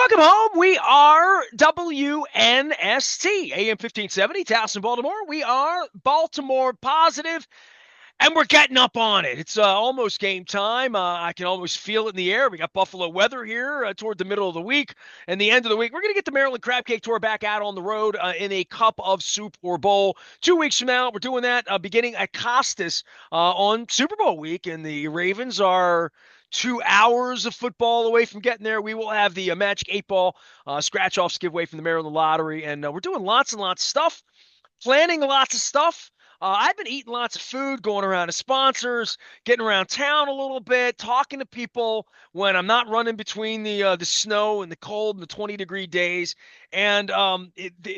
Welcome home. We are WNST, AM 1570, Towson, Baltimore. We are Baltimore positive, and we're getting up on it. It's almost game time. I can almost feel it in the air. We got Buffalo weather here toward the middle of the week and the end of the week. We're going to get the Maryland Crab Cake Tour back out on the road in a cup of soup or bowl. 2 weeks from now, we're doing that beginning at Costas on Super Bowl week, and the Ravens are 2 hours of football away from getting there. We will have the Magic 8 Ball scratch-offs giveaway from the Maryland Lottery, and we're doing lots and lots of stuff, planning lots of stuff. I've been eating lots of food, going around to sponsors, getting around town a little bit, talking to people when I'm not running between the snow and the cold and the 20-degree days. And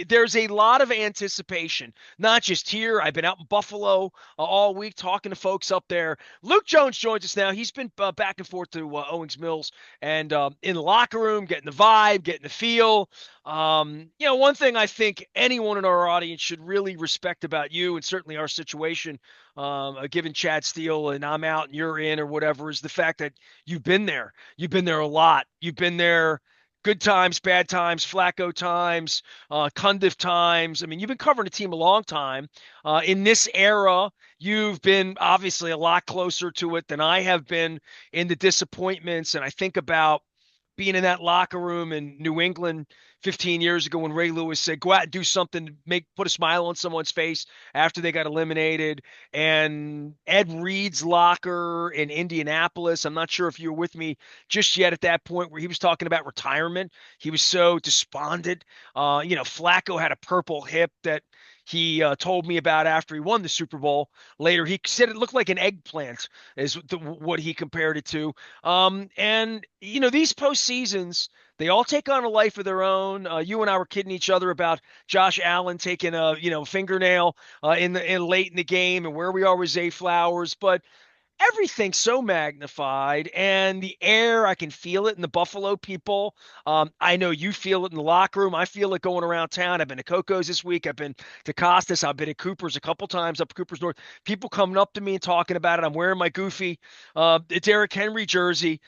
there's a lot of anticipation, not just here. I've been out in Buffalo all week talking to folks up there. Luke Jones joins us now. He's been back and forth to Owings Mills and in the locker room, getting the vibe, getting the feel. One thing I think anyone in our audience should really respect about you, and certainly our situation, given Chad Steele and I'm out and you're in or whatever, is the fact that you've been there. You've been there a lot. You've been there good times, bad times, Flacco times, Cundiff times. I mean, you've been covering the team a long time. In this era, you've been obviously a lot closer to it than I have been in the disappointments. And I think about being in that locker room in New England 15 years ago when Ray Lewis said, go out and do something to put a smile on someone's face after they got eliminated. And Ed Reed's locker in Indianapolis. I'm not sure if you were with me just yet at that point where he was talking about retirement. He was so despondent. Flacco had a purple hip that he told me about after he won the Super Bowl. Later, he said it looked like an eggplant, is what he compared it to. These postseasons, they all take on a life of their own. You and I were kidding each other about Josh Allen taking a fingernail in late in the game and where we are with Zay Flowers, but everything's so magnified, and the air, I can feel it in the Buffalo people. I know you feel it in the locker room. I feel it going around town. I've been to Coco's this week. I've been to Costas. I've been at Cooper's a couple times up Cooper's North. People coming up to me and talking about it. I'm wearing my goofy Derrick Henry jersey.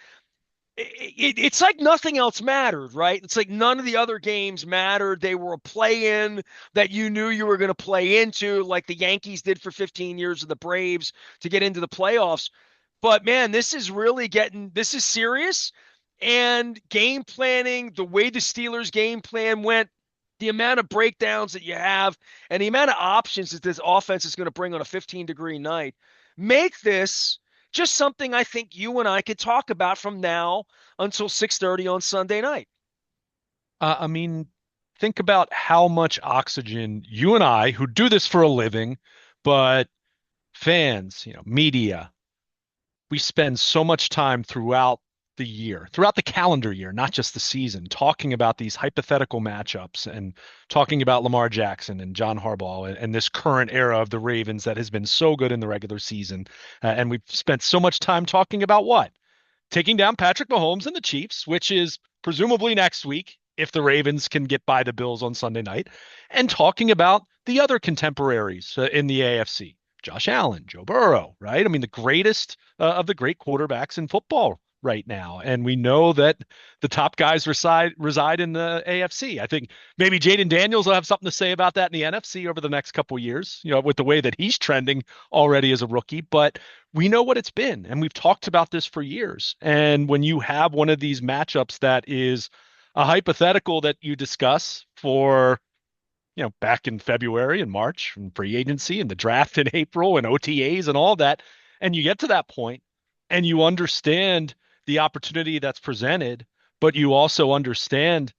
It's like nothing else mattered, right? It's like none of the other games mattered. They were a play-in that you knew you were going to play into, like the Yankees did for 15 years of the Braves to get into the playoffs. But man, this is serious. And game planning, the way the Steelers game plan went, the amount of breakdowns that you have, and the amount of options that this offense is going to bring on a 15-degree night, make this just something I think you and I could talk about from now until 6:30 on Sunday night. I mean, think about how much oxygen you and I, who do this for a living, but fans, media, we spend so much time throughout the year, throughout the calendar year, not just the season, talking about these hypothetical matchups and talking about Lamar Jackson and John Harbaugh and this current era of the Ravens that has been so good in the regular season. And we've spent so much time talking about what? Taking down Patrick Mahomes and the Chiefs, which is presumably next week if the Ravens can get by the Bills on Sunday night, and talking about the other contemporaries in the AFC. Josh Allen, Joe Burrow, right? I mean, the greatest of the great quarterbacks in football right now. And we know that the top guys reside in the AFC. I think maybe Jaden Daniels will have something to say about that in the NFC over the next couple of years, with the way that he's trending already as a rookie. But we know what it's been, and we've talked about this for years. And when you have one of these matchups that is a hypothetical that you discuss for back in February and March and free agency and the draft in April and OTAs and all that. And you get to that point and you understand the opportunity that's presented, but you also understand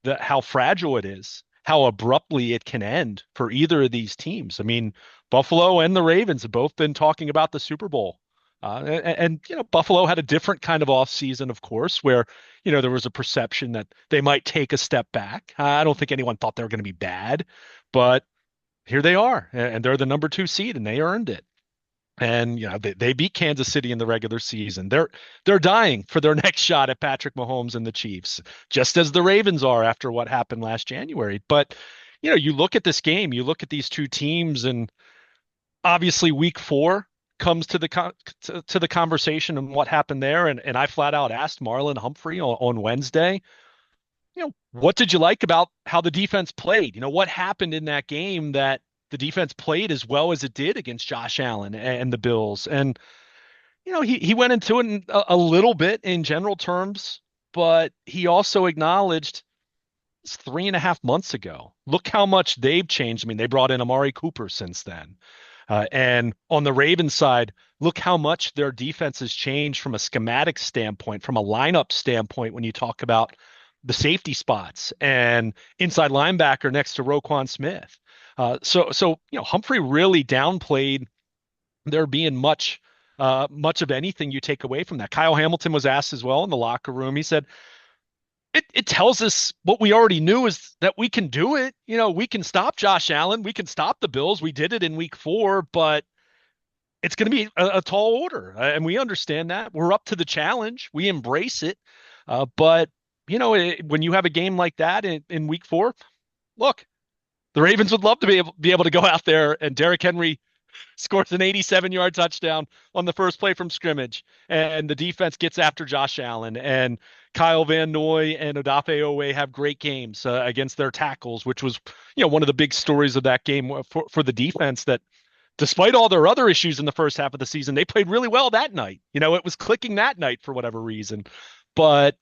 that how fragile it is, how abruptly it can end for either of these teams. I mean, Buffalo and the Ravens have both been talking about the Super Bowl. Buffalo had a different kind of offseason, of course, where, there was a perception that they might take a step back. I don't think anyone thought they were going to be bad, but here they are, and they're the number 2 seed, and they earned it. And they beat Kansas City in the regular season. They're dying for their next shot at Patrick Mahomes and the Chiefs, just as the Ravens are after what happened last January. But you look at this game, you look at these two teams, and obviously Week 4 comes to the conversation and what happened there. And I flat out asked Marlon Humphrey on Wednesday, what did you like about how the defense played? What happened in that game that the defense played as well as it did against Josh Allen and the Bills? And he went into it a little bit in general terms, but he also acknowledged it's 3.5 months ago. Look how much they've changed. I mean, they brought in Amari Cooper since then. And on the Ravens side, look how much their defense has changed from a schematic standpoint, from a lineup standpoint, when you talk about the safety spots and inside linebacker next to Roquan Smith. So Humphrey really downplayed there being much of anything you take away from that. Kyle Hamilton was asked as well in the locker room. He said, it tells us what we already knew is that we can do it. We can stop Josh Allen. We can stop the Bills. We did it in week 4, but it's going to be a tall order. And we understand that. We're up to the challenge. We embrace it. But, when you have a game like that in week 4, look, the Ravens would love to be able to go out there and Derrick Henry scores an 87-yard touchdown on the first play from scrimmage, and the defense gets after Josh Allen, and Kyle Van Noy and Odafe Owe have great games against their tackles, which was one of the big stories of that game for the defense, that despite all their other issues in the first half of the season, they played really well that night. It was clicking that night for whatever reason. But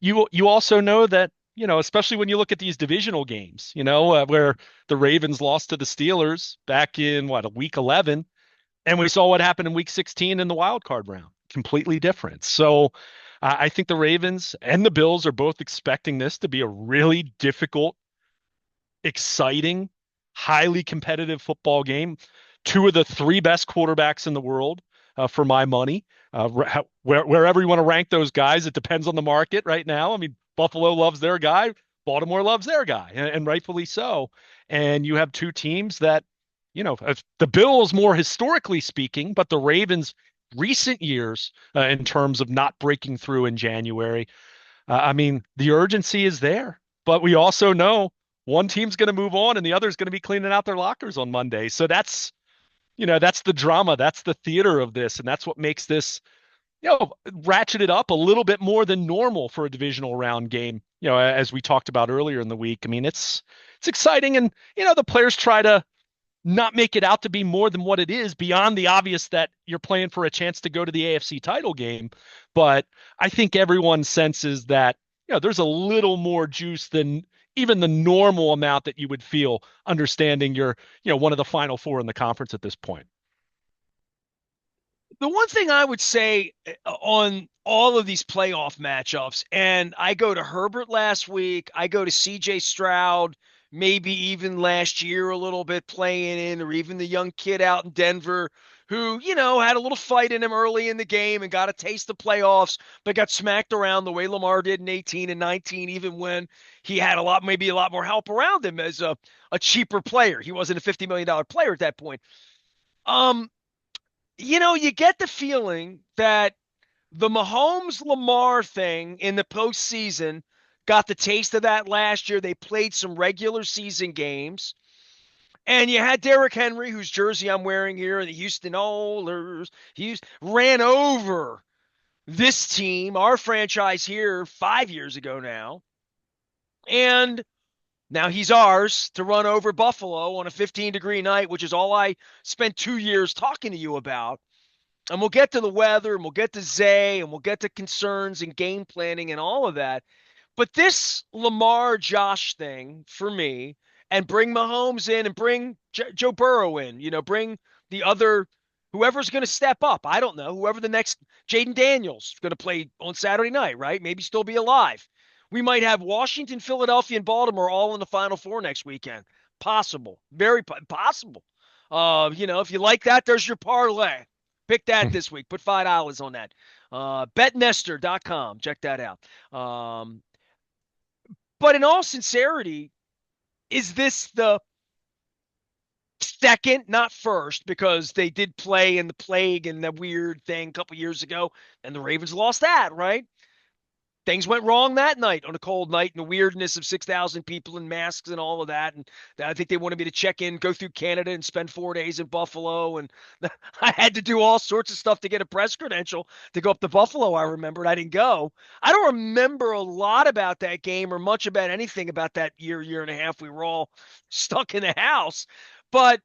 you also know that, especially when you look at these divisional games, where the Ravens lost to the Steelers back in week 11, and we saw what happened in week 16 in the wild card round. Completely different. So I think the Ravens and the Bills are both expecting this to be a really difficult, exciting, highly competitive football game. Two of the 3 best quarterbacks in the world, for my money. Wherever you want to rank those guys, it depends on the market right now. I mean, Buffalo loves their guy. Baltimore loves their guy, and rightfully so. And you have two teams that, the Bills more historically speaking, but the Ravens recent years, in terms of not breaking through in January. I mean, the urgency is there, but we also know one team's going to move on and the other's going to be cleaning out their lockers on Monday. So that's the drama. That's the theater of this. And that's what makes this, ratchet it up a little bit more than normal for a divisional round game, as we talked about earlier in the week. I mean, it's exciting. And, the players try to not make it out to be more than what it is, beyond the obvious that you're playing for a chance to go to the AFC title game. But I think everyone senses that, there's a little more juice than even the normal amount that you would feel understanding you're, one of the final 4 in the conference at this point. The one thing I would say on all of these playoff matchups, and I go to Herbert last week, I go to CJ Stroud, maybe even last year a little bit playing in, or even the young kid out in Denver who, had a little fight in him early in the game and got a taste of playoffs, but got smacked around the way Lamar did in 18 and 19, even when he had maybe a lot more help around him as a cheaper player. He wasn't a $50 million player at that point. Um, you get the feeling that the Mahomes Lamar thing in the postseason got the taste of that last year. They played some regular season games. And you had Derrick Henry, whose jersey I'm wearing here, the Houston Oilers. He ran over this team, our franchise here, 5 years ago now. And now he's ours to run over Buffalo on a 15-degree night, which is all I spent 2 years talking to you about. And we'll get to the weather, and we'll get to Zay, and we'll get to concerns and game planning and all of that. But this Lamar Josh thing for me, and bring Mahomes in and bring Joe Burrow in, bring the other, whoever's going to step up. I don't know, whoever the next Jaden Daniels going to play on Saturday night, right? Maybe still be alive. We might have Washington, Philadelphia, and Baltimore all in the Final Four next weekend. Possible. Very possible. If you like that, there's your parlay. Pick that this week. Put $5 on that. BetNestor.com. Check that out. But in all sincerity, is this the second, not first, because they did play in the plague and the weird thing a couple years ago, and the Ravens lost that, right? things went wrong that night on a cold night and the weirdness of 6,000 people in masks and all of that. And I think they wanted me to check in, go through Canada and spend 4 days in Buffalo. And I had to do all sorts of stuff to get a press credential to go up to Buffalo. I remembered I didn't go. I don't remember a lot about that game or much about anything about that year and a half. We were all stuck in the house. But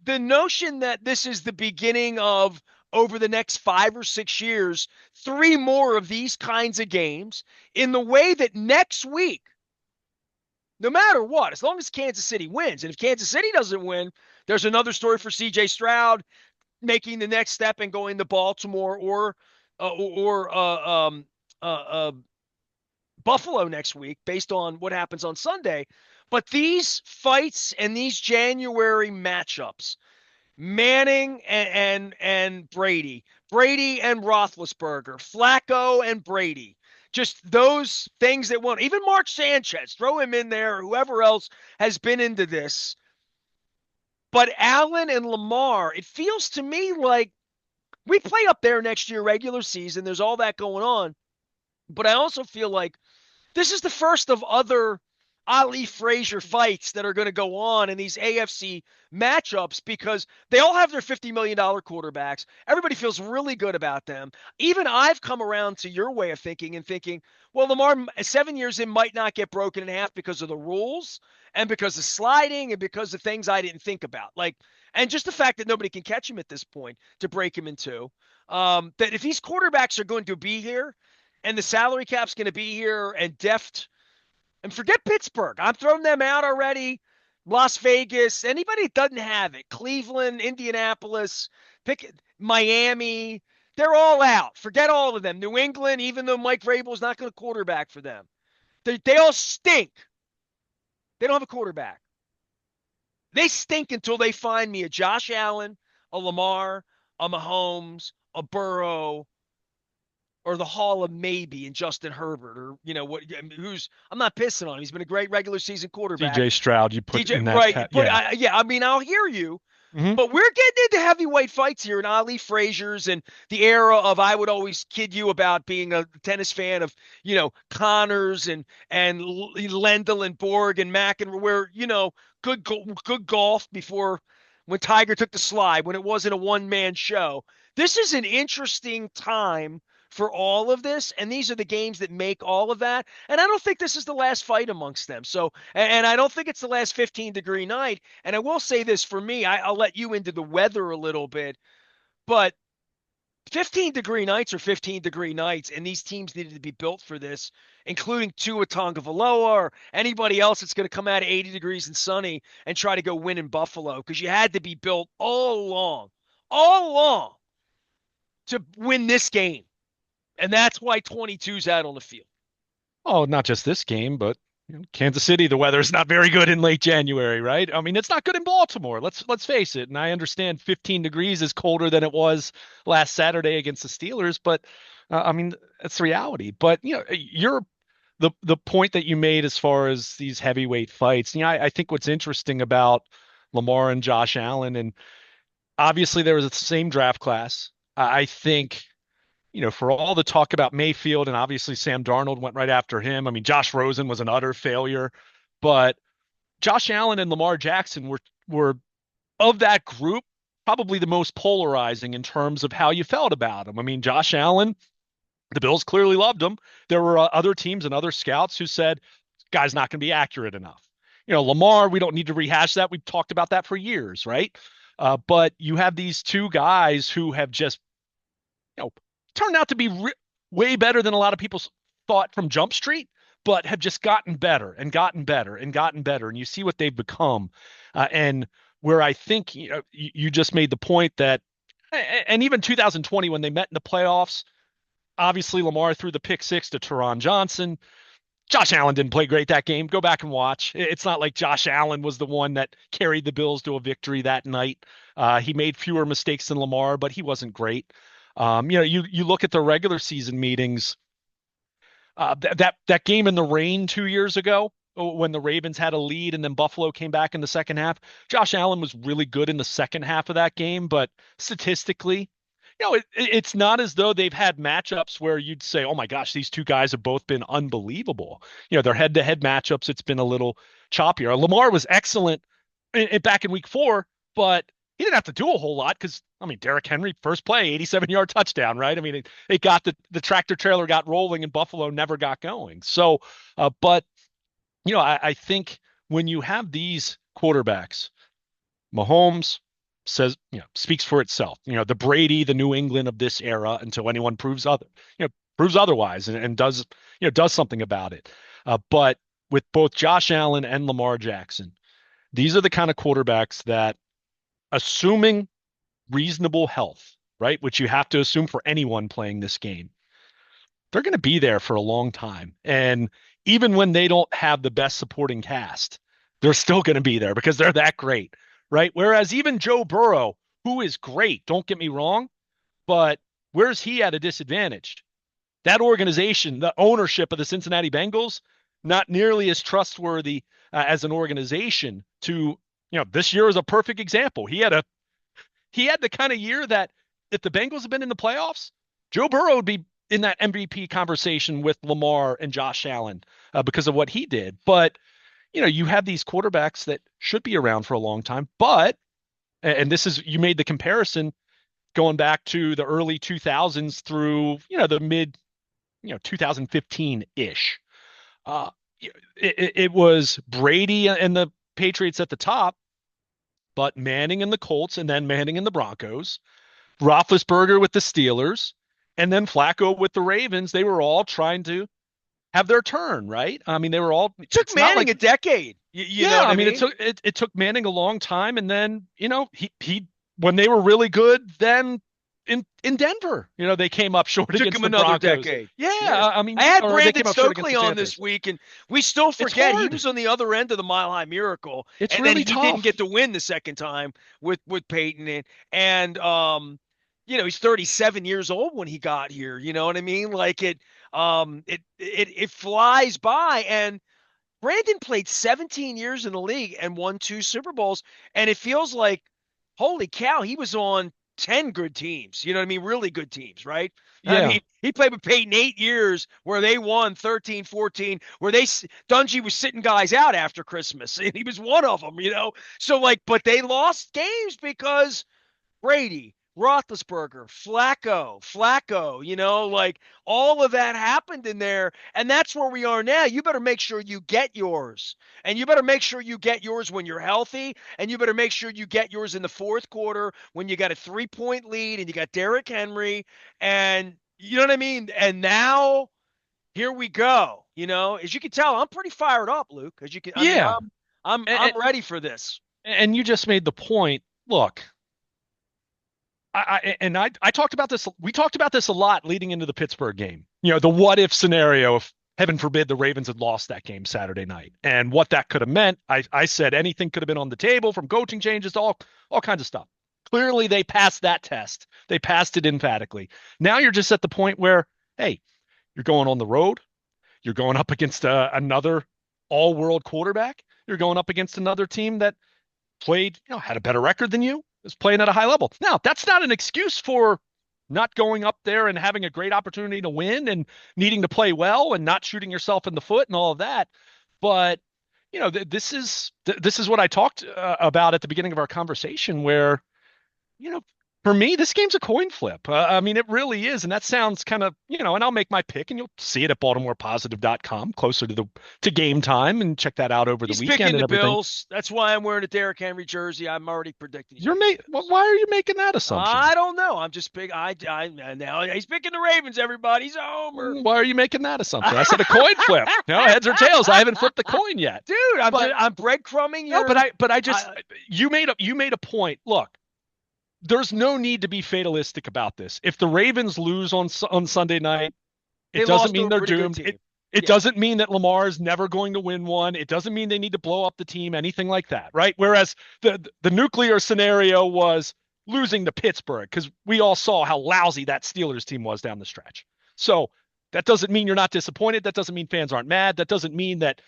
the notion that this is the beginning of over the next 5 or 6 years, three more of these kinds of games in the way that next week, no matter what, as long as Kansas City wins, and if Kansas City doesn't win, there's another story for CJ Stroud making the next step and going to Baltimore or Buffalo next week based on what happens on Sunday. But these fights and these January matchups, Manning and Brady, Brady and Roethlisberger, Flacco and Brady. Just those things that won't. Even Mark Sanchez, throw him in there, or whoever else has been into this. But Allen and Lamar, it feels to me like we play up there next year, regular season. There's all that going on. But I also feel like this is the first of other Ali Frazier fights that are going to go on in these AFC matchups because they all have their $50 million quarterbacks. Everybody feels really good about them. Even I've come around to your way of thinking and thinking, well, Lamar, 7 years in, might not get broken in half because of the rules and because of sliding and because of things I didn't think about. And just the fact that nobody can catch him at this point to break him in two. That if these quarterbacks are going to be here and the salary cap's going to be here and deft. And forget Pittsburgh. I'm throwing them out already. Las Vegas, anybody that doesn't have it. Cleveland, Indianapolis, pick Miami. They're all out. Forget all of them. New England, even though Mike Vrabel's not going to quarterback for them. They all stink. They don't have a quarterback. They stink until they find me a Josh Allen, a Lamar, a Mahomes, a Burrow, or the Hall of Maybe and Justin Herbert, or who's I'm not pissing on him. He's been a great regular season quarterback. CJ Stroud, you put DJ, in that right? But yeah. I'll hear you. Hmm. But we're getting into heavyweight fights here in Ali Frazier's and the era of I would always kid you about being a tennis fan of Connors and Lendl and Borg and McEnroe, where good golf before when Tiger took the slide when it wasn't a one man show. This is an interesting time for all of this, and these are the games that make all of that. And I don't think this is the last fight amongst them. So, and I don't think it's the last 15-degree night. And I will say this for me, I'll let you into the weather a little bit, but 15-degree nights are 15-degree nights, and these teams needed to be built for this, including Tua Tagovailoa or anybody else that's going to come out of 80 degrees and sunny and try to go win in Buffalo, because you had to be built all along to win this game. And that's why 22's out on the field. Oh, not just this game, but Kansas City, the weather is not very good in late January, right? I mean, it's not good in Baltimore. Let's face it. And I understand 15 degrees is colder than it was last Saturday against the Steelers, but I mean, it's reality. But the point that you made as far as these heavyweight fights. I think what's interesting about Lamar and Josh Allen, and obviously there was the same draft class. I think for all the talk about Mayfield and obviously Sam Darnold went right after him. I mean, Josh Rosen was an utter failure, but Josh Allen and Lamar Jackson were of that group probably the most polarizing in terms of how you felt about him. I mean, Josh Allen, the Bills clearly loved him. There were other teams and other scouts who said, guy's not going to be accurate enough. Lamar, we don't need to rehash that. We've talked about that for years, right? But you have these two guys who have just, turned out to be way better than a lot of people thought from Jump Street, but have just gotten better and gotten better and gotten better. And you see what they've become. And where I think you just made the point that, and even 2020 when they met in the playoffs, obviously Lamar threw the pick six to Teron Johnson. Josh Allen didn't play great that game. Go back and watch. It's not like Josh Allen was the one that carried the Bills to a victory that night. He made fewer mistakes than Lamar, but he wasn't great. You look at the regular season meetings. That game in the rain 2 years ago when the Ravens had a lead and then Buffalo came back in the second half. Josh Allen was really good in the second half of that game, but statistically, it's not as though they've had matchups where you'd say, "Oh my gosh, these two guys have both been unbelievable." Their head-to-head matchups, it's been a little choppier. Lamar was excellent back in week 4, but he didn't have to do a whole lot because, I mean, Derrick Henry, first play, 87-yard touchdown, right? I mean, it got the tractor trailer got rolling and Buffalo never got going. So, but I think when you have these quarterbacks, Mahomes speaks for itself. The Brady, the New England of this era, until anyone proves otherwise, and does something about it. But with both Josh Allen and Lamar Jackson, these are the kind of quarterbacks that, assuming reasonable health, right, which you have to assume for anyone playing this game, they're going to be there for a long time. And even when they don't have the best supporting cast, they're still going to be there because they're that great, right? Whereas even Joe Burrow, who is great, don't get me wrong, but where's he at a disadvantage? That organization, the ownership of the Cincinnati Bengals, not nearly as trustworthy as an organization this year is a perfect example. He had the kind of year that if the Bengals had been in the playoffs, Joe Burrow would be in that MVP conversation with Lamar and Josh Allen because of what he did. But, you have these quarterbacks that should be around for a long time. But, and you made the comparison going back to the early 2000s through, the mid, 2015-ish. It was Brady and the Patriots at the top, but Manning and the Colts, and then Manning and the Broncos, Roethlisberger with the Steelers, and then Flacco with the Ravens. They were all trying to have their turn, right? I mean, they were all. It took Manning a decade. You know what I mean? It took Manning a long time, and then he when they were really good, then in Denver, they came up short against the another Broncos. decade. Yeah, I mean, I had or they Brandon came up short against Stokely the on Panthers. this week, and we still forget he was on the other end of the Mile High Miracle. It's and really then he tough. didn't get to win the second time with Peyton, and he's 37 years old when he got here. You know what I mean? Like it flies by, and Brandon played 17 years in the league and won 2 Super Bowls, and it feels like, holy cow, he was on 10 good teams. You know what I mean? Really good teams, right? I Yeah. mean, he played with Peyton 8 years where they won 13, 14, where Dungy was sitting guys out after Christmas, and he was one of them, So, but they lost games because Brady, Roethlisberger, Flacco, all of that happened in there. And that's where we are now. You better make sure you get yours. And you better make sure you get yours when you're healthy. And you better make sure you get yours in the fourth quarter when you got a 3-point lead and you got Derrick Henry. And you know what I mean? And now here we go. As you can tell, I'm pretty fired up, Luke. As you can, I mean, Yeah. I'm ready for this. And you just made the point. Look, I talked about this. We talked about this a lot leading into the Pittsburgh game. The what if scenario if heaven forbid the Ravens had lost that game Saturday night, and what that could have meant. I said anything could have been on the table, from coaching changes to all kinds of stuff. Clearly, they passed that test. They passed it emphatically. Now you're just at the point where, hey, you're going on the road. You're going up against another all-world quarterback. You're going up against another team that played, had a better record than you, is playing at a high level. Now, that's not an excuse for not going up there and having a great opportunity to win and needing to play well and not shooting yourself in the foot and all of that. But, this is what I talked about at the beginning of our conversation where, for me, this game's a coin flip. I mean, it really is. And that sounds kind of, and I'll make my pick, and you'll see it at BaltimorePositive.com closer to game time, and check that out over the weekend. He's picking and the everything. Bills. That's why I'm wearing a Derrick Henry jersey. I'm already predicting. Why are you making that assumption? I don't know. I'm just big. Now he's picking the Ravens. Everybody's a homer. Why are you making that assumption? I said a coin flip. Heads or tails. I haven't flipped the coin yet, dude. I'm breadcrumbing. No, you made a point. Look, there's no need to be fatalistic about this. If the Ravens lose on Sunday night, it doesn't mean they're doomed. It doesn't mean that Lamar is never going to win one. It doesn't mean they need to blow up the team, anything like that, right? Whereas the nuclear scenario was losing to Pittsburgh, because we all saw how lousy that Steelers team was down the stretch. So that doesn't mean you're not disappointed. That doesn't mean fans aren't mad. That doesn't mean that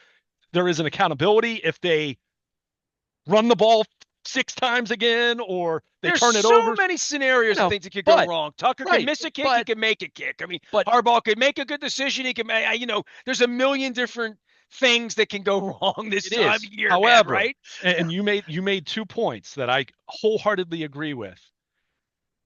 there isn't accountability if they run the ball six times again, or they There's turn it so over. many You scenarios of know, things that could go but wrong. Tucker can right, miss a kick. He but can make a kick. I mean, but Harbaugh could make a good decision. He can, there's a million different things that can go wrong this it time of is. year, man. However, Right? and you made 2 points that I wholeheartedly agree with.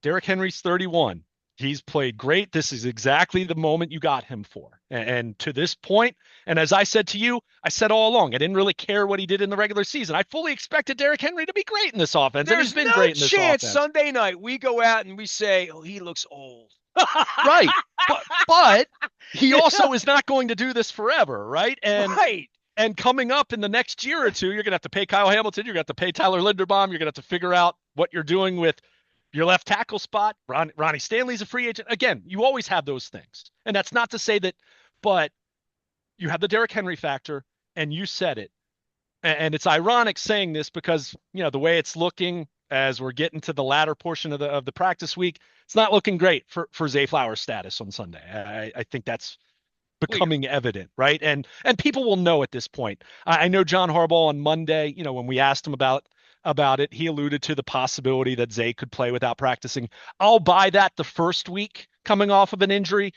Derrick Henry's 31. He's played great. This is exactly the moment you got him for. And to this point, and as I said to you, I said all along, I didn't really care what he did in the regular season. I fully expected Derrick Henry to be great in this offense, and he's There's been no great in this chance offense. Sunday night we go out and we say, "Oh, he looks old." Right. But he You know? also is not going to do this forever, right? Right. And coming up in the next year or two, you're going to have to pay Kyle Hamilton. You're going to have to pay Tyler Linderbaum. You're going to have to figure out what you're doing with your left tackle spot. Ronnie Stanley's a free agent. Again, you always have those things. And that's not to say that, but you have the Derrick Henry factor, and you said it. And it's ironic saying this because, the way it's looking as we're getting to the latter portion of the practice week, it's not looking great for Zay Flowers' status on Sunday. I think that's Clear. becoming evident, right? And people will know at this point. I know John Harbaugh on Monday, when we asked him about it, he alluded to the possibility that Zay could play without practicing. I'll buy that the first week coming off of an injury.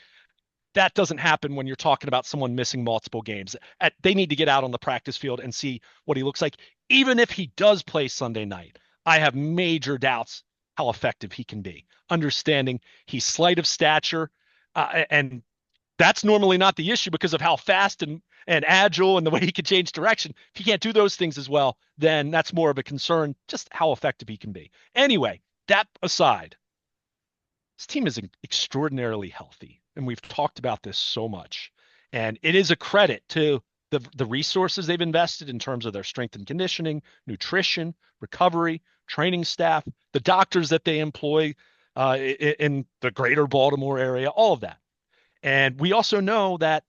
That doesn't happen when you're talking about someone missing multiple games. They need to get out on the practice field and see what he looks like. Even if he does play Sunday night, I have major doubts how effective he can be. Understanding he's slight of stature, and that's normally not the issue because of how fast and agile and the way he can change direction. If he can't do those things as well, then that's more of a concern, just how effective he can be. Anyway, that aside, this team is extraordinarily healthy, and we've talked about this so much. And it is a credit to the resources they've invested in terms of their strength and conditioning, nutrition, recovery, training staff, the doctors that they employ in the greater Baltimore area, all of that. And we also know that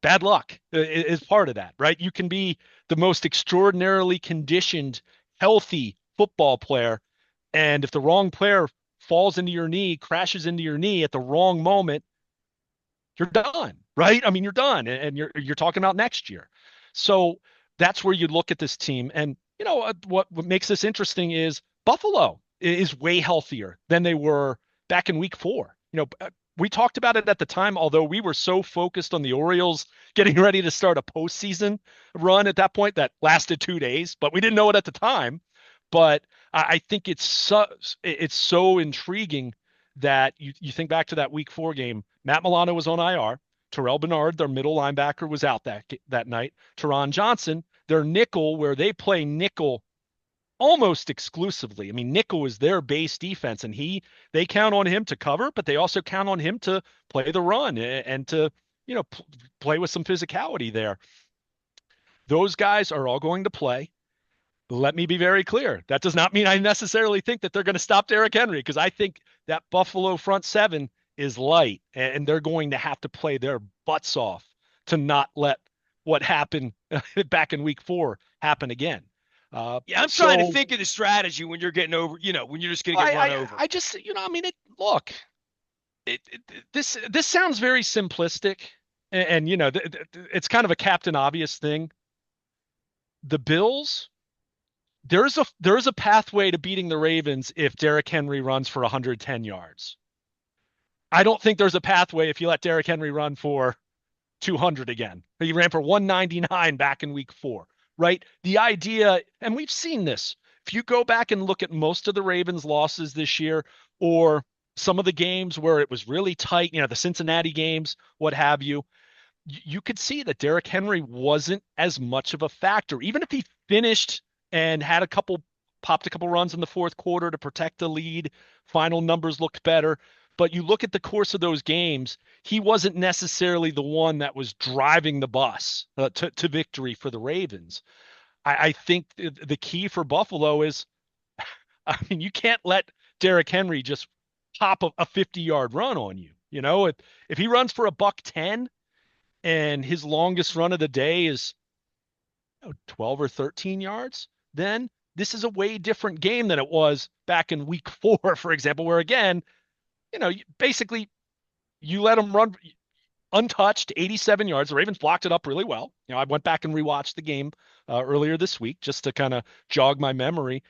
bad luck is part of that, right? You can be the most extraordinarily conditioned, healthy football player, and if the wrong player falls into your knee, crashes into your knee at the wrong moment, you're done, right? I mean, you're done, and you're talking about next year. So that's where you look at this team, and what makes this interesting is Buffalo is way healthier than they were back in Week 4. We talked about it at the time, although we were so focused on the Orioles getting ready to start a postseason run at that point that lasted 2 days, but we didn't know it at the time. But I think it's so intriguing that you think back to that Week 4 game. Matt Milano was on IR. Terrell Bernard, their middle linebacker, was out that night. Teron Johnson, their nickel, where they play nickel almost exclusively. I mean, nickel is their base defense, and they count on him to cover, but they also count on him to play the run and to play with some physicality there. Those guys are all going to play. Let me be very clear. That does not mean I necessarily think that they're going to stop Derrick Henry, because I think that Buffalo front seven is light, and they're going to have to play their butts off to not let what happened back in Week 4 happen again. Yeah, I'm trying to think of the strategy when you're getting over, when you're just going to get run over. I just, I mean, look, this sounds very simplistic, and it's kind of a Captain Obvious thing. The Bills, there's a pathway to beating the Ravens if Derrick Henry runs for 110 yards. I don't think there's a pathway if you let Derrick Henry run for 200 again. He ran for 199 back in Week 4, right? The idea, and we've seen this. If you go back and look at most of the Ravens' losses this year, or some of the games where it was really tight, the Cincinnati games, what have you, you could see that Derrick Henry wasn't as much of a factor. Even if he finished and had popped a couple runs in the fourth quarter to protect the lead, final numbers looked better. But you look at the course of those games, he wasn't necessarily the one that was driving the bus to victory for the Ravens. I think the key for Buffalo is, I mean, you can't let Derrick Henry just pop a 50-yard run on you. If he runs for a $110 and his longest run of the day is 12 or 13 yards, then this is a way different game than it was back in Week 4, for example, where again, basically you let him run. untouched, 87 yards. The Ravens blocked it up really well. I went back and rewatched the game earlier this week just to kind of jog my memory.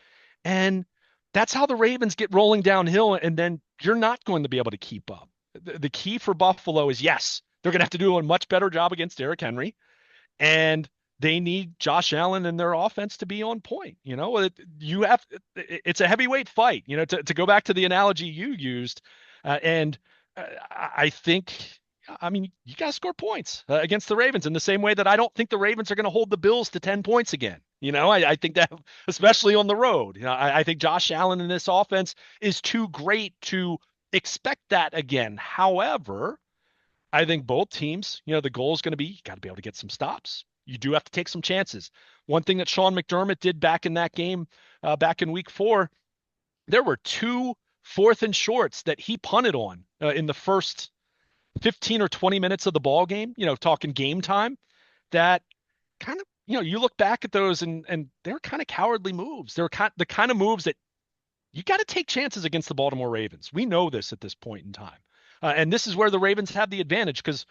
And that's how the Ravens get rolling downhill, and then you're not going to be able to keep up. The key for Buffalo is, yes, they're going to have to do a much better job against Derrick Henry, and they need Josh Allen and their offense to be on point. It's a heavyweight fight, to go back to the analogy you used. And I think, I mean, you got to score points against the Ravens in the same way that I don't think the Ravens are going to hold the Bills to 10 points again. I think that, especially on the road, I think Josh Allen in this offense is too great to expect that again. However, I think both teams, the goal is going to be, you got to be able to get some stops. You do have to take some chances. One thing that Sean McDermott did back in that game, back in week 4, there were 2 fourth and shorts that he punted on in the first 15 or 20 minutes of the ball game, talking game time, that kind of, you look back at those and they're kind of cowardly moves. They're the kind of moves that you got to take chances against the Baltimore Ravens. We know this at this point in time. And this is where the Ravens have the advantage, because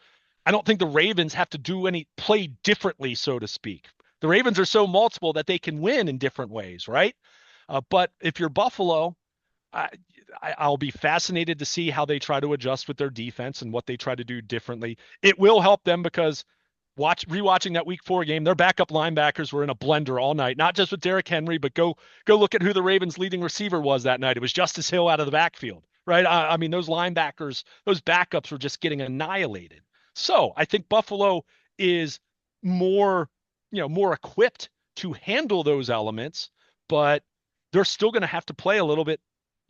I don't think the Ravens have to play differently, so to speak. The Ravens are so multiple that they can win in different ways, right? But if you're Buffalo, I'll be fascinated to see how they try to adjust with their defense and what they try to do differently. It will help them because rewatching that week 4 game, their backup linebackers were in a blender all night, not just with Derrick Henry, but go look at who the Ravens leading receiver was that night. It was Justice Hill out of the backfield, right? I mean, those linebackers, those backups were just getting annihilated. So I think Buffalo is more equipped to handle those elements, but they're still going to have to play a little bit,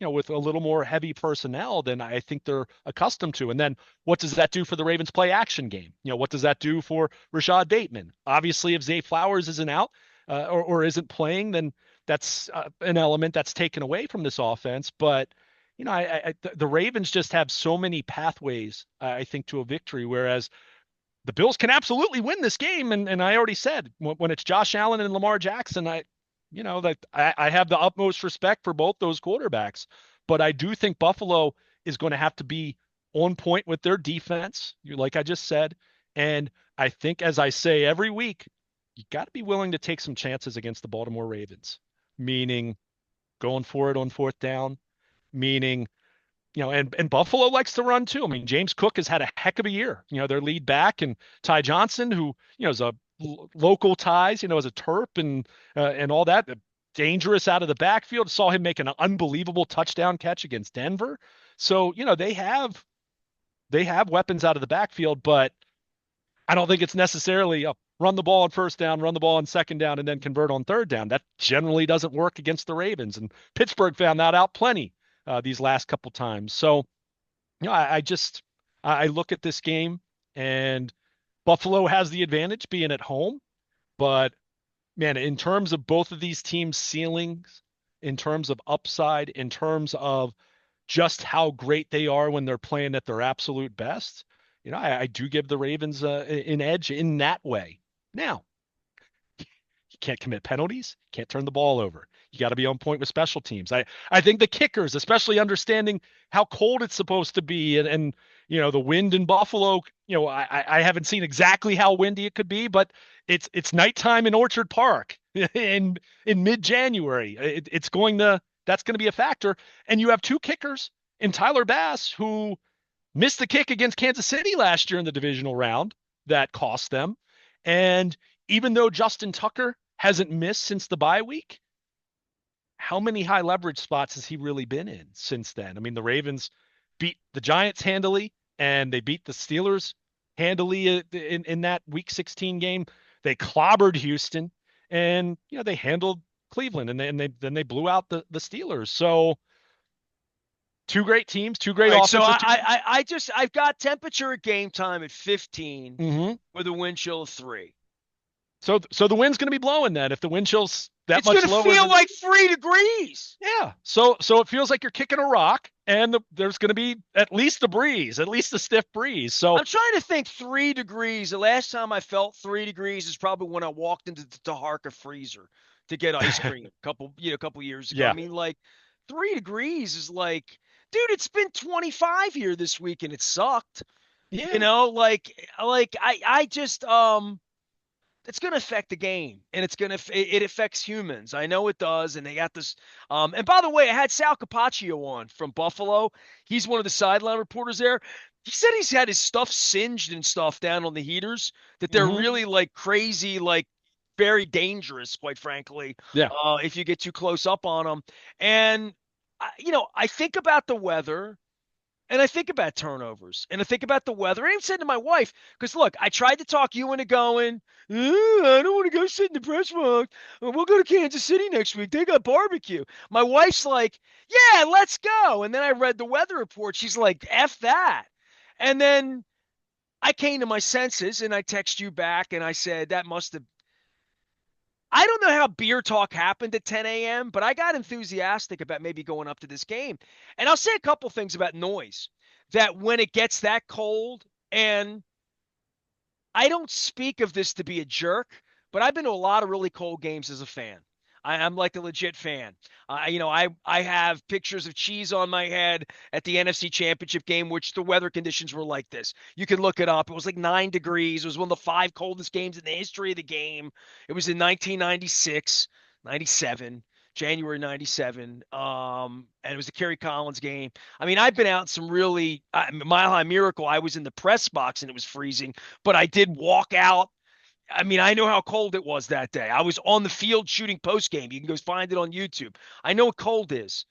with a little more heavy personnel than I think they're accustomed to. And then what does that do for the Ravens play action game? What does that do for Rashad Bateman? Obviously, if Zay Flowers isn't out or isn't playing, then that's an element that's taken away from this offense. But, the Ravens just have so many pathways, I think, to a victory, whereas the Bills can absolutely win this game. And I already said, when it's Josh Allen and Lamar Jackson, I have the utmost respect for both those quarterbacks, but I do think Buffalo is going to have to be on point with their defense, like I just said. And I think, as I say every week, you got to be willing to take some chances against the Baltimore Ravens, meaning going for it on 4th down, meaning, and Buffalo likes to run too. I mean, James Cook has had a heck of a year, their lead back, and Ty Johnson, who, is a local ties, as a Terp and all that, dangerous out of the backfield. Saw him make an unbelievable touchdown catch against Denver. So, they have weapons out of the backfield, but I don't think it's necessarily run the ball on 1st down, run the ball on 2nd down, and then convert on 3rd down. That generally doesn't work against the Ravens, and Pittsburgh found that out plenty these last couple times. So, I look at this game, and Buffalo has the advantage being at home, but man, in terms of both of these teams' ceilings, in terms of upside, in terms of just how great they are when they're playing at their absolute best, I do give the Ravens an edge in that way. Now, you can't commit penalties, can't turn the ball over. You got to be on point with special teams. I think the kickers, especially understanding how cold it's supposed to be, and the wind in Buffalo, I haven't seen exactly how windy it could be, but it's nighttime in Orchard Park in mid-January. That's going to be a factor. And you have 2 kickers in Tyler Bass, who missed the kick against Kansas City last year in the divisional round that cost them. And even though Justin Tucker hasn't missed since the bye week, how many high leverage spots has he really been in since then? I mean, the Ravens beat the Giants handily, and they beat the Steelers handily in that week 16 game. They clobbered Houston, and they handled Cleveland, and then they blew out the Steelers. So 2 great teams, 2 great offenses. So I've got temperature at game time at 15 with a wind chill of 3. So the wind's going to be blowing then. If the wind chill's that much lower, it's going to feel like 3 degrees. Yeah. So it feels like you're kicking a rock, and there's going to be at least a breeze, at least a stiff breeze. So I'm trying to think 3 degrees. The last time I felt 3 degrees is probably when I walked into the Taharka freezer to get ice cream a couple years ago. Yeah. I mean, like 3 degrees is like, dude, it's been 25 here this week and it sucked. You Yeah. know, like I just it's going to affect the game, and it affects humans. I know it does, and they got this. And by the way, I had Sal Capaccio on from Buffalo. He's one of the sideline reporters there. He said he's had his stuff singed and stuff down on the heaters. That they're Hmm. really like crazy, like very dangerous, quite frankly. Yeah. If you get too close up on them, and I think about the weather. And I think about turnovers and I think about the weather. I even said to my wife, because look, I tried to talk you into going, I don't want to go sit in the press box. We'll go to Kansas City next week. They got barbecue. My wife's like, yeah, let's go. And then I read the weather report. She's like, F that. And then I came to my senses and I text you back and I said, that must have, I don't know how beer talk happened at 10 a.m., but I got enthusiastic about maybe going up to this game. And I'll say a couple things about noise that when it gets that cold, and I don't speak of this to be a jerk, but I've been to a lot of really cold games as a fan. I'm like a legit fan. I have pictures of cheese on my head at the NFC Championship game, which the weather conditions were like this. You can look it up. It was like 9 degrees. It was one of the five coldest games in the history of the game. It was in 1996, 97, January 97. And it was the Kerry Collins game. I mean, I've been out in some really Mile High Miracle. I was in the press box and it was freezing, but I did walk out. I mean, I know how cold it was that day. I was on the field shooting post game. You can go find it on YouTube. I know what cold is.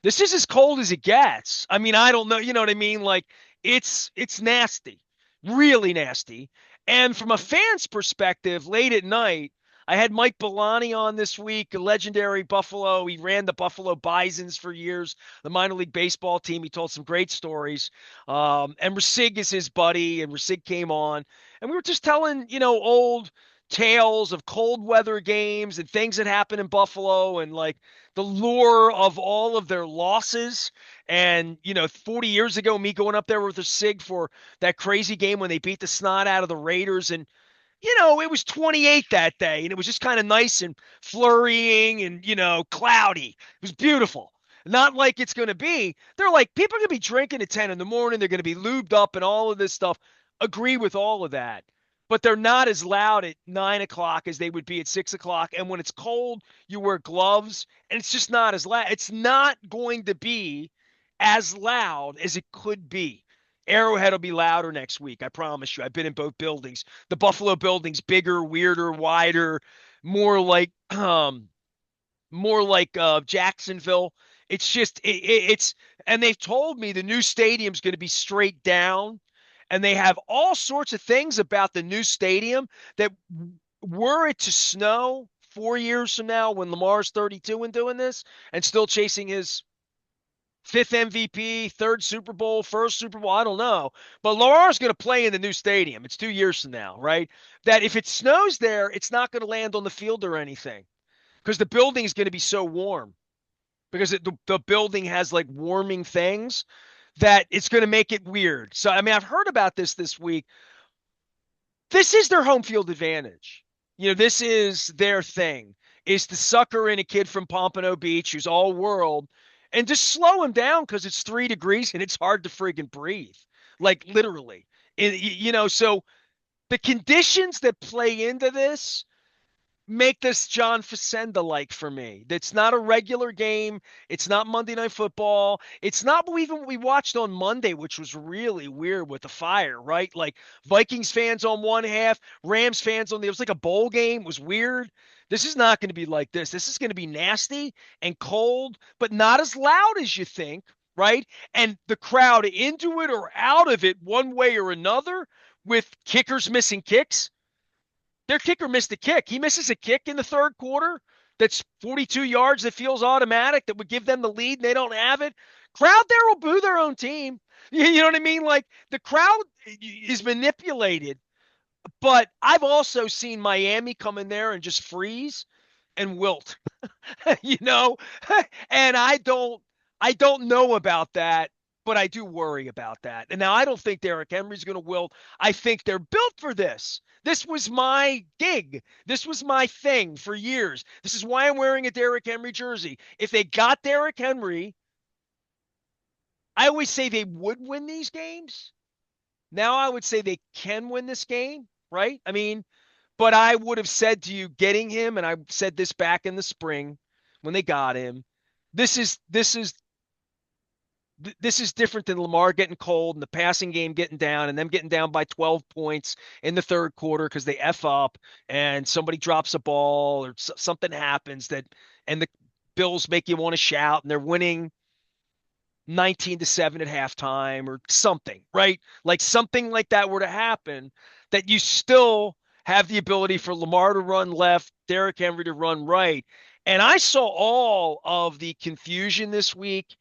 This is as cold as it gets. I mean, I don't know, you know what I mean? Like it's nasty. Really nasty. And from a fan's perspective, late at night, I had Mike Bellani on this week, a legendary Buffalo. He ran the Buffalo Bisons for years, the minor league baseball team. He told some great stories. And Rasig is his buddy, and Rasig came on, and we were just telling, old tales of cold weather games and things that happened in Buffalo, and like the lure of all of their losses. And, 40 years ago, me going up there with a SIG for that crazy game when they beat the snot out of the Raiders. And, it was 28 that day, and it was just kind of nice and flurrying and, cloudy. It was beautiful. Not like it's going to be. They're like, people are going to be drinking at 10 in the morning. They're going to be lubed up and all of this stuff. Agree with all of that. But they're not as loud at 9 o'clock as they would be at 6 o'clock. And when it's cold, you wear gloves, and it's just not as loud. It's not going to be as loud as it could be. Arrowhead will be louder next week. I promise you. I've been in both buildings. The Buffalo building's bigger, weirder, wider, more like Jacksonville. It's just it's and they've told me the new stadium's going to be straight down, and they have all sorts of things about the new stadium that were it to snow 4 years from now when Lamar's 32 and doing this and still chasing his fifth MVP, third Super Bowl, first Super Bowl, I don't know. But Lamar's going to play in the new stadium. It's 2 years from now, right? That if it snows there, it's not going to land on the field or anything because the building is going to be so warm because the building has like warming things that it's going to make it weird. So, I mean, I've heard about this week. This is their home field advantage. This is their thing, is to sucker in a kid from Pompano Beach who's all world and just slow him down because it's 3 degrees and it's hard to friggin' breathe. Like literally. So the conditions that play into this make this John Facenda like for me. That's not a regular game. It's not Monday Night Football. It's not even what we watched on Monday, which was really weird with the fire, right? Like Vikings fans on one half, Rams fans on the. It was like a bowl game. It was weird. This is not going to be like this. This is going to be nasty and cold, but not as loud as you think, right? And the crowd into it or out of it one way or another with kickers missing kicks. Their kicker missed a kick. He misses a kick in the third quarter that's 42 yards that feels automatic that would give them the lead and they don't have it. Crowd there will boo their own team. You know what I mean? Like the crowd is manipulated, but I've also seen Miami come in there and just freeze and wilt. you know, and I don't know about that, but I do worry about that. And now I don't think Derrick Henry's going to wilt. I think they're built for this. This was my gig. This was my thing for years. This is why I'm wearing a Derrick Henry jersey. If they got Derrick Henry, I always say they would win these games. Now I would say they can win this game, right? I mean, but I would have said to you, getting him, and I said this back in the spring when they got him. This is this is this is different than Lamar getting cold and the passing game getting down and them getting down by 12 points in the third quarter because they F up and somebody drops a ball or something happens that and the Bills make you want to shout and they're winning 19-7 at halftime or something, right? Like something like that were to happen, that you still have the ability for Lamar to run left, Derrick Henry to run right. And I saw all of the confusion this week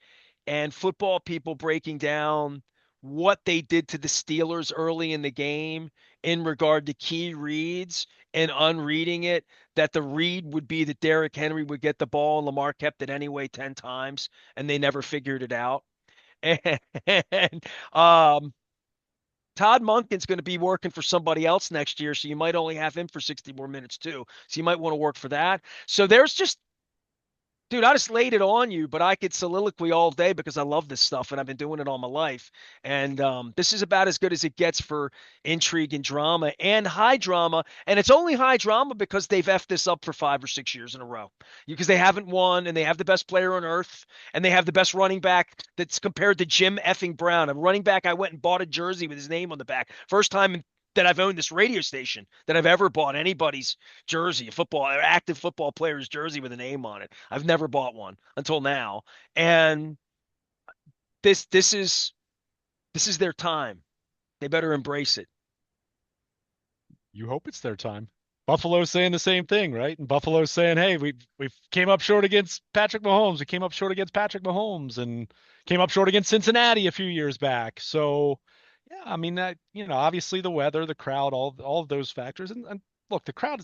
and football people breaking down what they did to the Steelers early in the game in regard to key reads and unreading it, that the read would be that Derrick Henry would get the ball and Lamar kept it anyway 10 times and they never figured it out. And Todd Monken's going to be working for somebody else next year, so you might only have him for 60 more minutes too. So you might want to work for that. So there's just dude, I just laid it on you, but I could soliloquy all day because I love this stuff and I've been doing it all my life. And this is about as good as it gets for intrigue and drama and high drama. And it's only high drama because they've effed this up for 5 or 6 years in a row. Because they haven't won and they have the best player on earth and they have the best running back that's compared to Jim effing Brown. A running back I went and bought a jersey with his name on the back. First time that I've owned this radio station that I've ever bought anybody's jersey, a football, active football player's jersey with a name on it. I've never bought one until now. And this is their time. They better embrace it. You hope it's their time. Buffalo's saying the same thing, right? And Buffalo's saying, "Hey, we came up short against Patrick Mahomes. We came up short against Patrick Mahomes, and came up short against Cincinnati a few years back." So, yeah, I mean that obviously the weather, the crowd, all of those factors, and look, the crowd.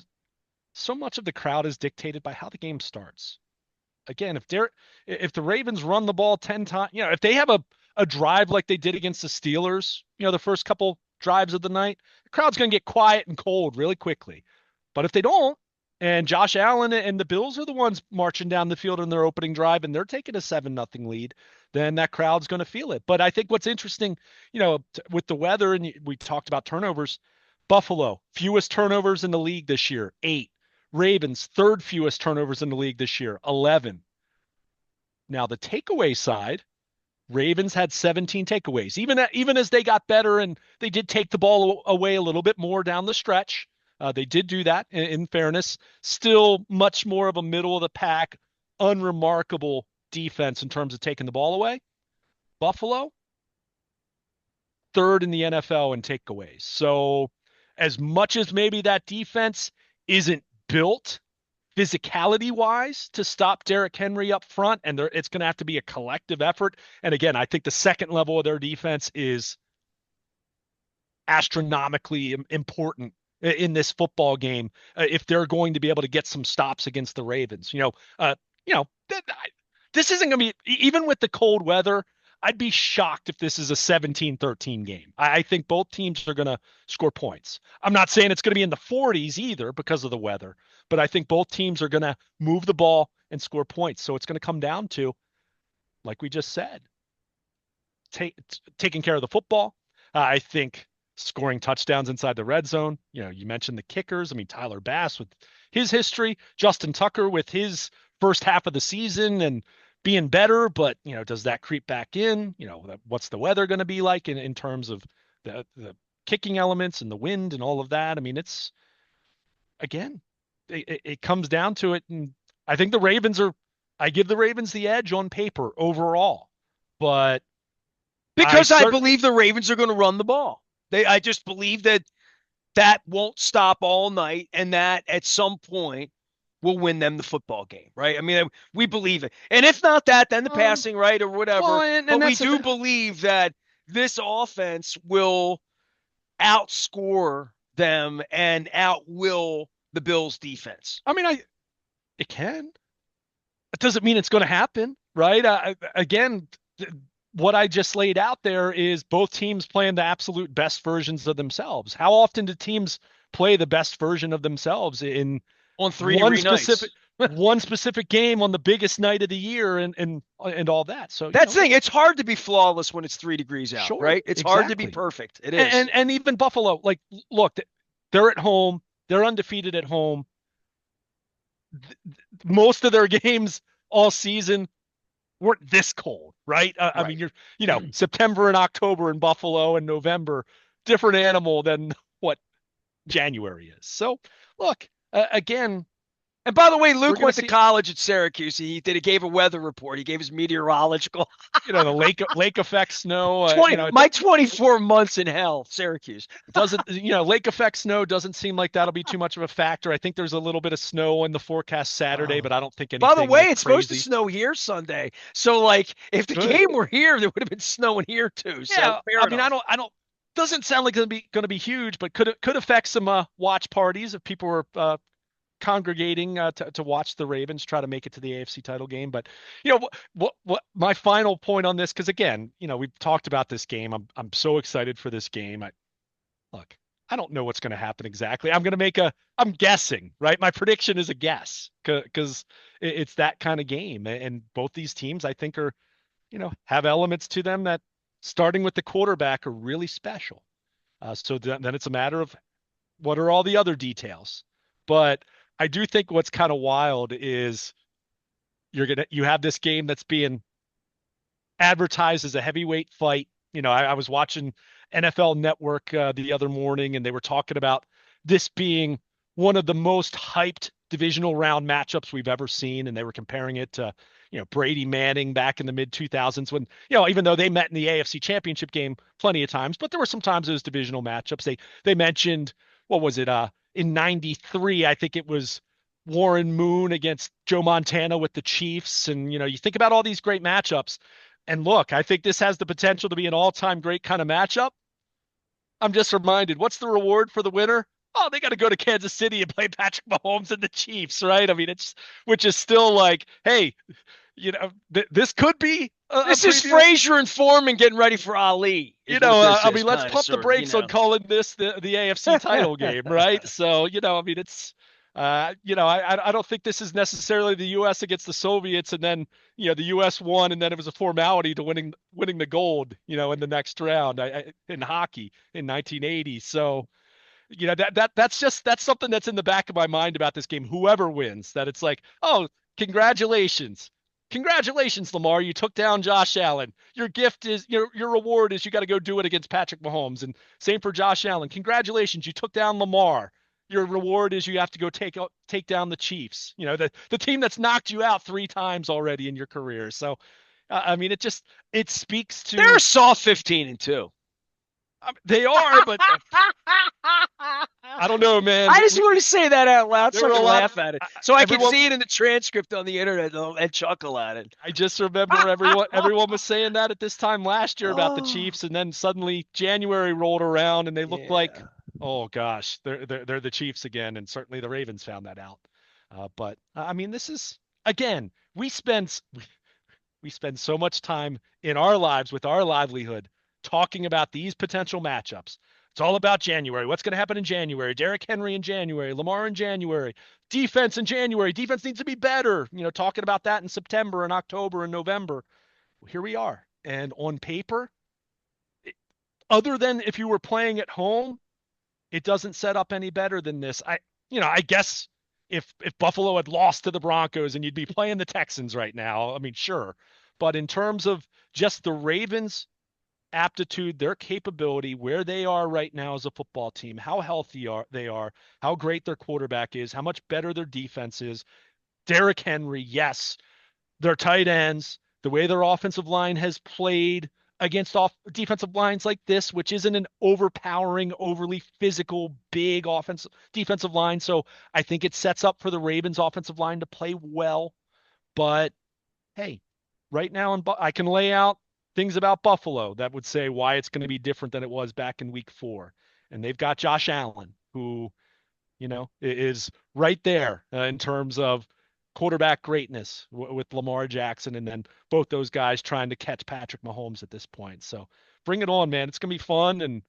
So much of the crowd is dictated by how the game starts. Again, if the Ravens run the ball 10 times, if they have a drive like they did against the Steelers, the first couple drives of the night, the crowd's going to get quiet and cold really quickly. But if they don't, and Josh Allen and the Bills are the ones marching down the field in their opening drive and they're taking a 7-0 lead, then that crowd's going to feel it. But I think what's interesting, with the weather, and we talked about turnovers, Buffalo, fewest turnovers in the league this year, 8. Ravens, third fewest turnovers in the league this year, 11. Now, the takeaway side, Ravens had 17 takeaways. Even as they got better and they did take the ball away a little bit more down the stretch, they did do that in fairness. Still much more of a middle of the pack, unremarkable defense in terms of taking the ball away. Buffalo, third in the NFL in takeaways. So as much as maybe that defense isn't built physicality wise to stop Derrick Henry up front, and it's going to have to be a collective effort. And again, I think the second level of their defense is astronomically important in this football game if they're going to be able to get some stops against the Ravens. You know, this isn't going to be, even with the cold weather, I'd be shocked if this is a 17-13 game. I think both teams are going to score points. I'm not saying it's going to be in the 40s either because of the weather, but I think both teams are going to move the ball and score points. So it's going to come down to, like we just said, taking care of the football. I think scoring touchdowns inside the red zone. You mentioned the kickers. I mean, Tyler Bass with his history, Justin Tucker with his first half of the season and being better, but does that creep back in? What's the weather going to be like in terms of the kicking elements and the wind and all of that? I mean, it's again, it comes down to it, and I think I give the Ravens the edge on paper overall, but Because I believe the Ravens are going to run the ball. I just believe that won't stop all night, and that at some point will win them the football game, right? I mean, we believe it. And if not that, then the passing, right, or whatever. Well, and but we do believe that this offense will outscore them and outwill the Bills' defense. I mean, it can. It doesn't mean it's going to happen, right? Again, what I just laid out there is both teams playing the absolute best versions of themselves. How often do teams play the best version of themselves in On three one degree specific nights. one specific game on the biggest night of the year and all that. So, That's the thing. It's hard to be flawless when it's 3 degrees out, sure, right? It's hard to be exactly. perfect. It And, is. and even Buffalo, like, look, they're at home, they're undefeated at home. Most of their games all season weren't this cold, right? I mean, Right. September and October in Buffalo and November, different animal than what January is. So, look, again, And by the way, we're Luke gonna went to see, college at Syracuse. He gave a weather report. He gave his meteorological the lake effect snow. 20 my 24 months in hell, Syracuse. doesn't, lake effect snow doesn't seem like that'll be too much of a factor. I think there's a little bit of snow in the forecast Saturday, Oh. but I don't think By the anything way, like it's supposed to crazy. snow here Sunday. So like if the Good. game were here, there would have been snowing here too. So Yeah, fair I mean, enough. doesn't sound like going to be huge, but could affect some watch parties if people were congregating to watch the Ravens try to make it to the AFC title game. But what my final point on this, because again, we've talked about this game. I'm so excited for this game. Look, I don't know what's going to happen exactly. I'm guessing, right? My prediction is a guess because it's that kind of game, and both these teams I think are have elements to them that, starting with the quarterback, are really special. So then it's a matter of what are all the other details. But I do think what's kind of wild is you have this game that's being advertised as a heavyweight fight. I was watching NFL Network the other morning, and they were talking about this being one of the most hyped divisional round matchups we've ever seen, and they were comparing it to Brady Manning back in the mid 2000s when even though they met in the AFC Championship game plenty of times, but there were some times it was divisional matchups. They mentioned, what was it, in 93, I think it was Warren Moon against Joe Montana with the Chiefs. And you think about all these great matchups, and look, I think this has the potential to be an all-time great kind of matchup. I'm just reminded, what's the reward for the winner? Oh, they got to go to Kansas City and play Patrick Mahomes and the Chiefs, right? I mean, which is still like, hey, this could be a This is preview. Frazier and Foreman getting ready for Ali, is what this I is, mean, let's kind of, pump the sort of, brakes on calling this the AFC title game, right? So, I mean, it's, I don't think this is necessarily the U.S. against the Soviets, and then, the U.S. won, and then it was a formality to winning the gold, in the next round in hockey in 1980. So, that's something that's in the back of my mind about this game. Whoever wins, that it's like, oh, congratulations. Congratulations, Lamar. You took down Josh Allen. Your gift is your reward is you got to go do it against Patrick Mahomes. And same for Josh Allen. Congratulations, you took down Lamar. Your reward is you have to go take down the Chiefs. The team that's knocked you out 3 times already in your career. So, I mean, it speaks They're to, a soft 15-2. they are, but I don't know, man. I just wanted to say that out loud There so I were a could lot of laugh at it. So I could everyone. see it in the transcript on the internet and chuckle at it. I just remember everyone was saying that at this time last year about the Oh, Chiefs, and then suddenly January rolled around and they looked like, yeah. oh gosh, they're the Chiefs again, and certainly the Ravens found that out. But I mean, this is, again, we spend so much time in our lives with our livelihood talking about these potential matchups. It's all about January. What's going to happen in January? Derrick Henry in January, Lamar in January, defense in January. Defense needs to be better. Talking about that in September and October and November. Here we are. And on paper, other than if you were playing at home, it doesn't set up any better than this. I guess if Buffalo had lost to the Broncos and you'd be playing the Texans right now, I mean, sure. But in terms of just the Ravens' aptitude, their capability, where they are right now as a football team, how healthy they are, how great their quarterback is, how much better their defense is. Derrick Henry, yes, their tight ends, the way their offensive line has played against defensive lines like this, which isn't an overpowering, overly physical, big defensive line. So I think it sets up for the Ravens offensive line to play well. But hey, right now I can lay out things about Buffalo that would say why it's going to be different than it was back in week 4. And they've got Josh Allen, who, is right there in terms of quarterback greatness with Lamar Jackson, and then both those guys trying to catch Patrick Mahomes at this point. So bring it on, man. It's going to be fun, and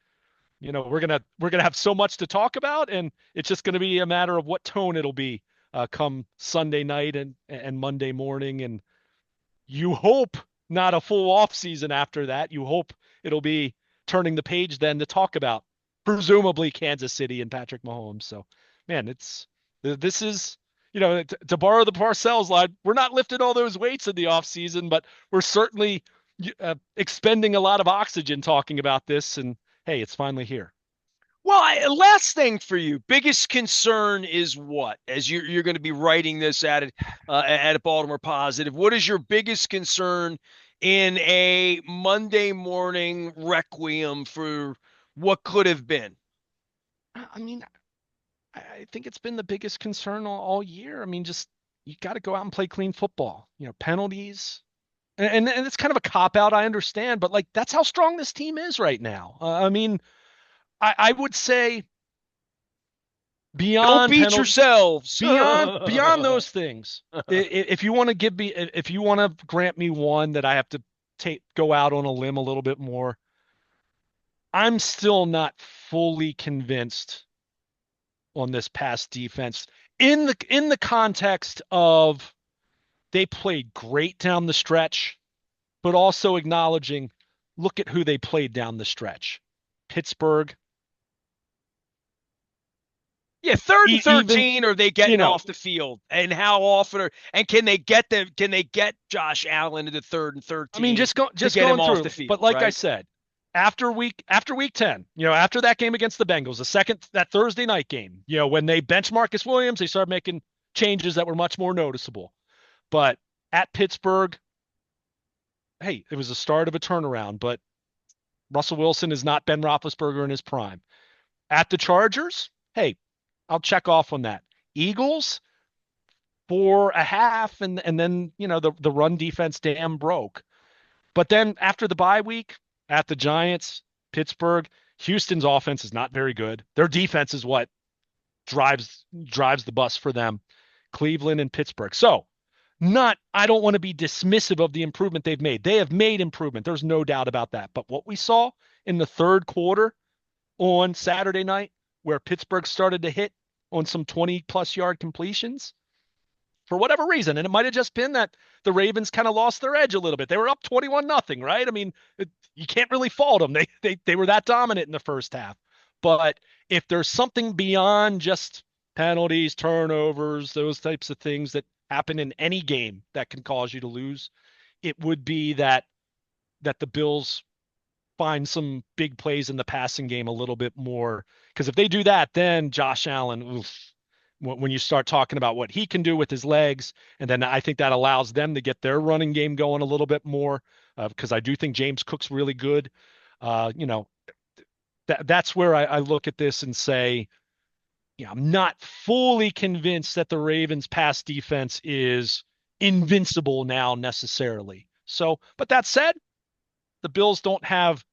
we're going to have so much to talk about, and it's just going to be a matter of what tone it'll be come Sunday night and Monday morning, and you hope not a full off season after that. You hope it'll be turning the page then to talk about presumably Kansas City and Patrick Mahomes. So, man, this is to borrow the Parcells line, we're not lifting all those weights in the off season, but we're certainly expending a lot of oxygen talking about this. And hey, it's finally here. Well, last thing for you, biggest concern is what? As you're going to be writing this at a Baltimore Positive, what is your biggest concern in a Monday morning requiem for what could have been? I mean, I think it's been the biggest concern all year. I mean, just you got to go out and play clean football. Penalties, and it's kind of a cop out. I understand, but like that's how strong this team is right now. I mean, I would say Don't beyond beat penalty, yourselves. beyond those things. If you want to give me, if you want to grant me one that I have to go out on a limb a little bit more, I'm still not fully convinced on this pass defense in the context of they played great down the stretch, but also acknowledging, look at who they played down the stretch. Pittsburgh, Yeah, third and even 13, are they you getting know, off the field? And how often and can they get them? Can they get Josh Allen into third and I mean, 13 just to get him going off the through. But field, like I right? said, after week 10, after that game against the Bengals, that Thursday night game, when they benched Marcus Williams, they started making changes that were much more noticeable. But at Pittsburgh, hey, it was the start of a turnaround, but Russell Wilson is not Ben Roethlisberger in his prime. At the Chargers, hey, I'll check off on that. Eagles, for a half, and then the run defense damn broke. But then after the bye week, at the Giants, Pittsburgh, Houston's offense is not very good. Their defense is what drives the bus for them. Cleveland and Pittsburgh. So, not I don't want to be dismissive of the improvement they've made. They have made improvement. There's no doubt about that. But what we saw in the third quarter on Saturday night, where Pittsburgh started to hit on some 20 plus yard completions, for whatever reason, and it might have just been that the Ravens kind of lost their edge a little bit. They were up 21-0, right? I mean, you can't really fault them. They were that dominant in the first half. But if there's something beyond just penalties, turnovers, those types of things that happen in any game that can cause you to lose, it would be that the Bills find some big plays in the passing game a little bit more. Because if they do that, then Josh Allen, oof, when you start talking about what he can do with his legs, and then I think that allows them to get their running game going a little bit more, because I do think James Cook's really good. Uh, you know, that's where I look at this and say, I'm not fully convinced that the Ravens pass defense is invincible now necessarily. So, but that said, the Bills don't have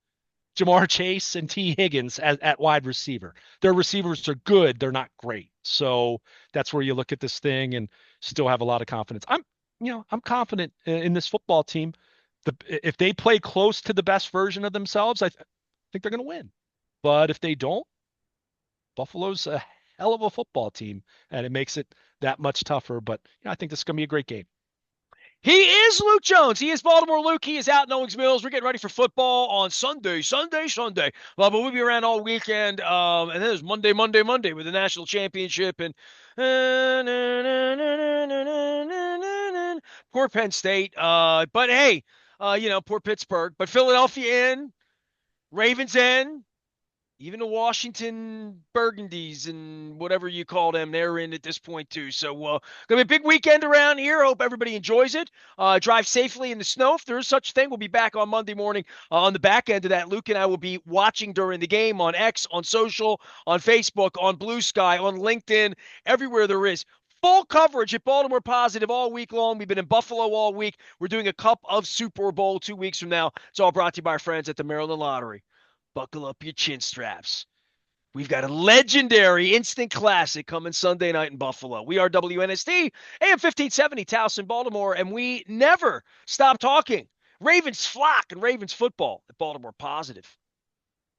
Jamar Chase and T. Higgins at wide receiver. Their receivers are good. They're not great. So that's where you look at this thing and still have a lot of confidence. I'm confident in this football team. If they play close to the best version of themselves, I think they're going to win. But if they don't, Buffalo's a hell of a football team, and it makes it that much tougher. But I think this is going to be a great game. He is Luke Jones. He is Baltimore Luke. He is out in Owings Mills. We're getting ready for football on Sunday. Well, but we'll be around all weekend. And then there's Monday with the national championship. And poor Penn State. But hey, poor Pittsburgh. But Philadelphia in, Ravens in. Even the Washington Burgundies and whatever you call them, they're in at this point too. So gonna be a big weekend around here. Hope everybody enjoys it. Drive safely in the snow if there is such a thing. We'll be back on Monday morning on the back end of that. Luke and I will be watching during the game on X, on social, on Facebook, on Blue Sky, on LinkedIn, everywhere there is. Full coverage at Baltimore Positive all week long. We've been in Buffalo all week. We're doing a cup of Super Bowl 2 weeks from now. It's all brought to you by our friends at the Maryland Lottery. Buckle up your chin straps. We've got a legendary instant classic coming Sunday night in Buffalo. We are WNST, AM 1570, Towson, Baltimore, and we never stop talking Ravens flock and Ravens football at Baltimore Positive.